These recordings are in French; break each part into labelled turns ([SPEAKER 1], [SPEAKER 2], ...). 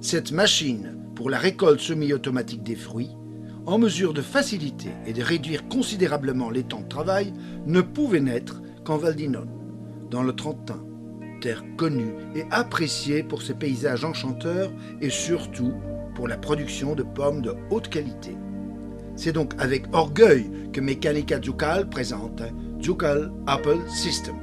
[SPEAKER 1] Cette machine pour la récolte semi-automatique des fruits, en mesure de faciliter et de réduire considérablement les temps de travail, ne pouvait naître qu'en Val d'Inon, dans le Trentin, terre connue et appréciée pour ses paysages enchanteurs et surtout pour la production de pommes de haute qualité. C'est donc avec orgueil que Meccanica Ducal présente Ducal Apple System.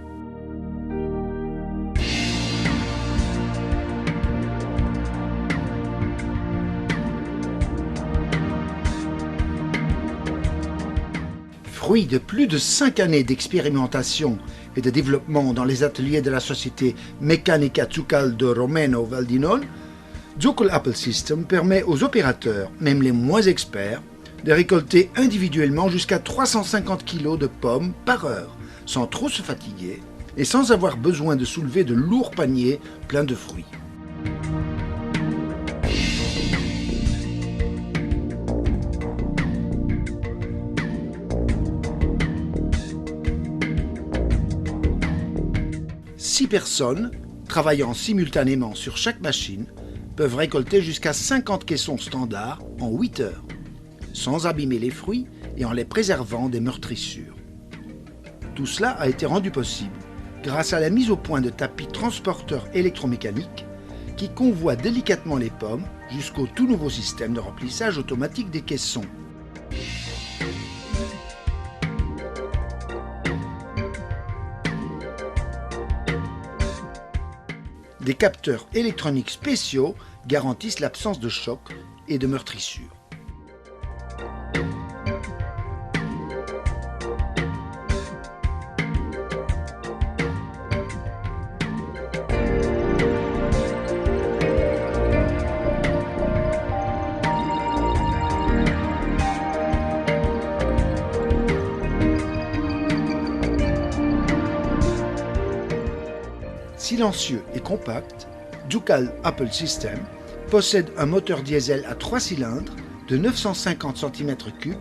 [SPEAKER 1] Fruit de plus de 5 années d'expérimentation et de développement dans les ateliers de la société Meccanica Ducal de Romeno Val d'Inon, Ducal Apple System permet aux opérateurs, même les moins experts, de récolter individuellement jusqu'à 350 kg de pommes par heure, sans trop se fatiguer et sans avoir besoin de soulever de lourds paniers pleins de fruits. Six personnes, travaillant simultanément sur chaque machine, peuvent récolter jusqu'à 50 caissons standards en 8 heures, sans abîmer les fruits et en les préservant des meurtrissures. Tout cela a été rendu possible grâce à la mise au point de tapis transporteurs électromécaniques qui convoient délicatement les pommes jusqu'au tout nouveau système de remplissage automatique des caissons. Des capteurs électroniques spéciaux garantissent l'absence de choc et de meurtrissures. Silencieux et compact, Ducal Apple System possède un moteur diesel à 3 cylindres de 950 cm3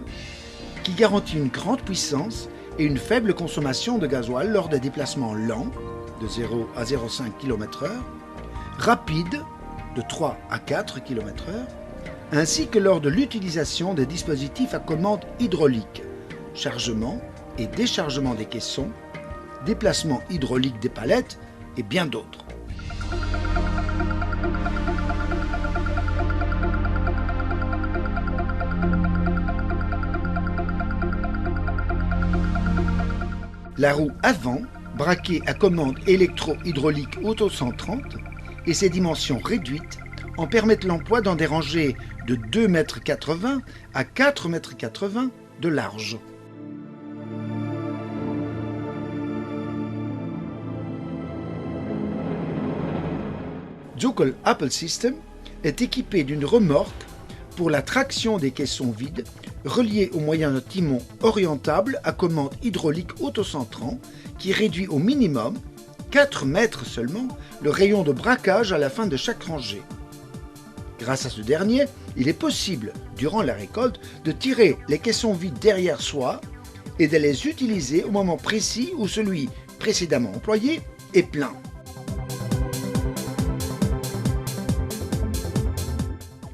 [SPEAKER 1] qui garantit une grande puissance et une faible consommation de gasoil lors des déplacements lents de 0 à 0,5 km/h, rapides de 3 à 4 km/h, ainsi que lors de l'utilisation des dispositifs à commande hydraulique, chargement et déchargement des caissons, déplacement hydraulique des palettes et bien d'autres. La roue avant, braquée à commande électro-hydraulique auto-centrante, et ses dimensions réduites en permettent l'emploi dans des rangées de 2,80 m à 4,80 m de large. Ducal Apple System est équipé d'une remorque pour la traction des caissons vides reliée au moyen d'un timon orientable à commande hydraulique autocentrant qui réduit au minimum, 4 mètres seulement, le rayon de braquage à la fin de chaque rangée. Grâce à ce dernier, il est possible, durant la récolte, de tirer les caissons vides derrière soi et de les utiliser au moment précis où celui précédemment employé est plein.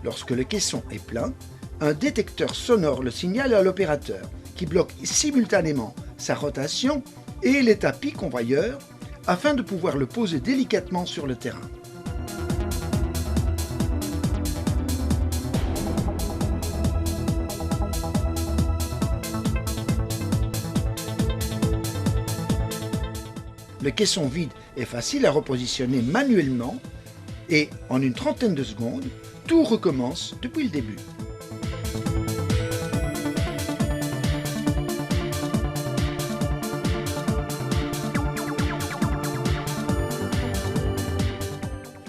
[SPEAKER 1] Lorsque le caisson est plein, un détecteur sonore le signale à l'opérateur qui bloque simultanément sa rotation et les tapis convoyeurs afin de pouvoir le poser délicatement sur le terrain. Le caisson vide est facile à repositionner manuellement et en une trentaine de secondes, tout recommence depuis le début.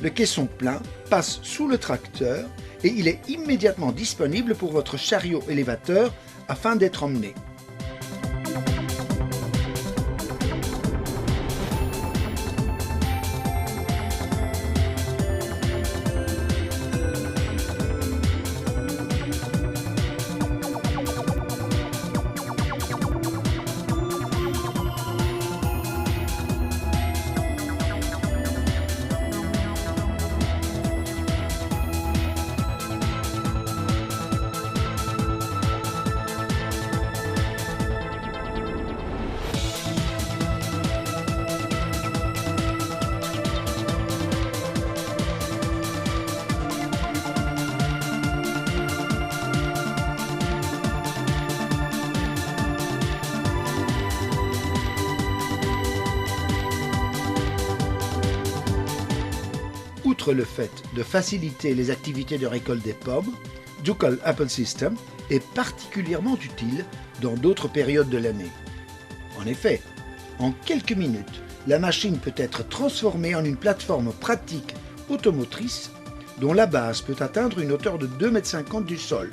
[SPEAKER 1] Le caisson plein passe sous le tracteur et il est immédiatement disponible pour votre chariot élévateur afin d'être emmené. Outre le fait de faciliter les activités de récolte des pommes, Ducal Apple System est particulièrement utile dans d'autres périodes de l'année. En effet, en quelques minutes, la machine peut être transformée en une plateforme pratique automotrice dont la base peut atteindre une hauteur de 2,50 m du sol.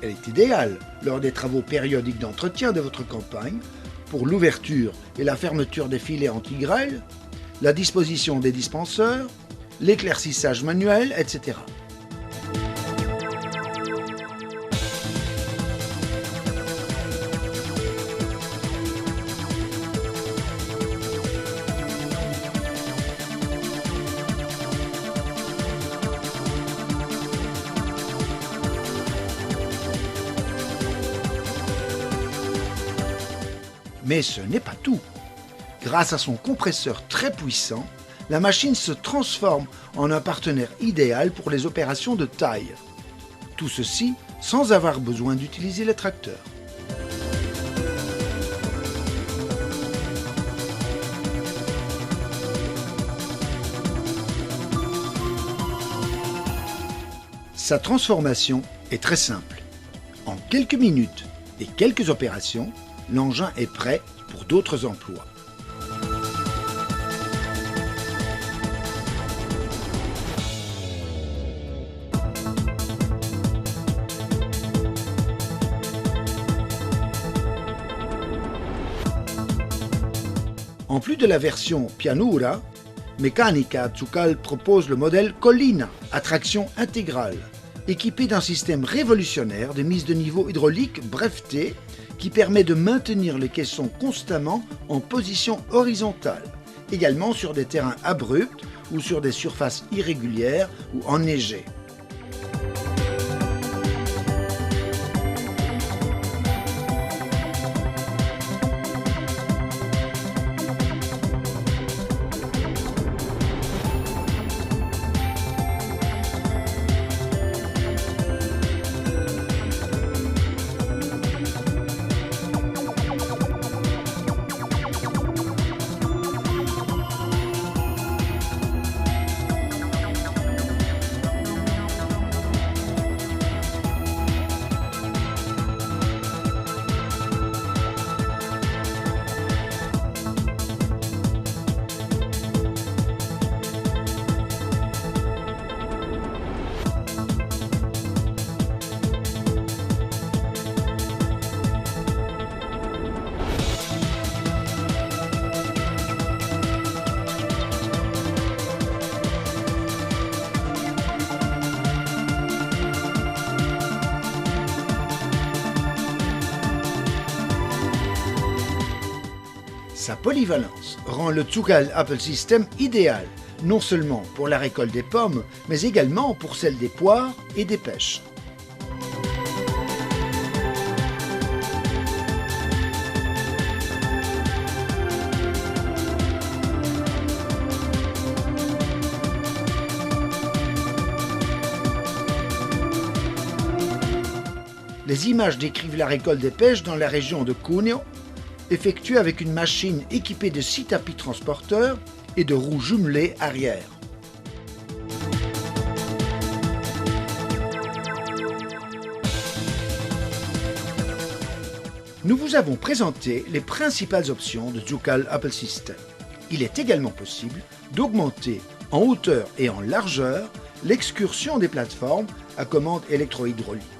[SPEAKER 1] Elle est idéale lors des travaux périodiques d'entretien de votre campagne, pour l'ouverture et la fermeture des filets anti-grêle, la disposition des dispenseurs, l'éclaircissage manuel, etc. Mais ce n'est pas tout. Grâce à son compresseur très puissant, la machine se transforme en un partenaire idéal pour les opérations de taille. Tout ceci sans avoir besoin d'utiliser les tracteurs. Sa transformation est très simple. En quelques minutes et quelques opérations, l'engin est prêt pour d'autres emplois. En plus de la version Pianura, Meccanica Ducal propose le modèle Collina à traction intégrale, équipé d'un système révolutionnaire de mise de niveau hydraulique breveté qui permet de maintenir les caissons constamment en position horizontale, également sur des terrains abrupts ou sur des surfaces irrégulières ou enneigées. Sa polyvalence rend le Ducal Apple System idéal, non seulement pour la récolte des pommes, mais également pour celle des poires et des pêches. Les images décrivent la récolte des pêches dans la région de Cuneo, effectuée avec une machine équipée de 6 tapis transporteurs et de roues jumelées arrière. Nous vous avons présenté les principales options de Ducal Apple System. Il est également possible d'augmenter en hauteur et en largeur l'excursion des plateformes à commande électro-hydraulique.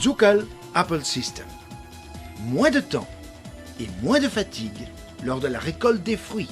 [SPEAKER 1] Ducal Apple System. Moins de temps et moins de fatigue lors de la récolte des fruits.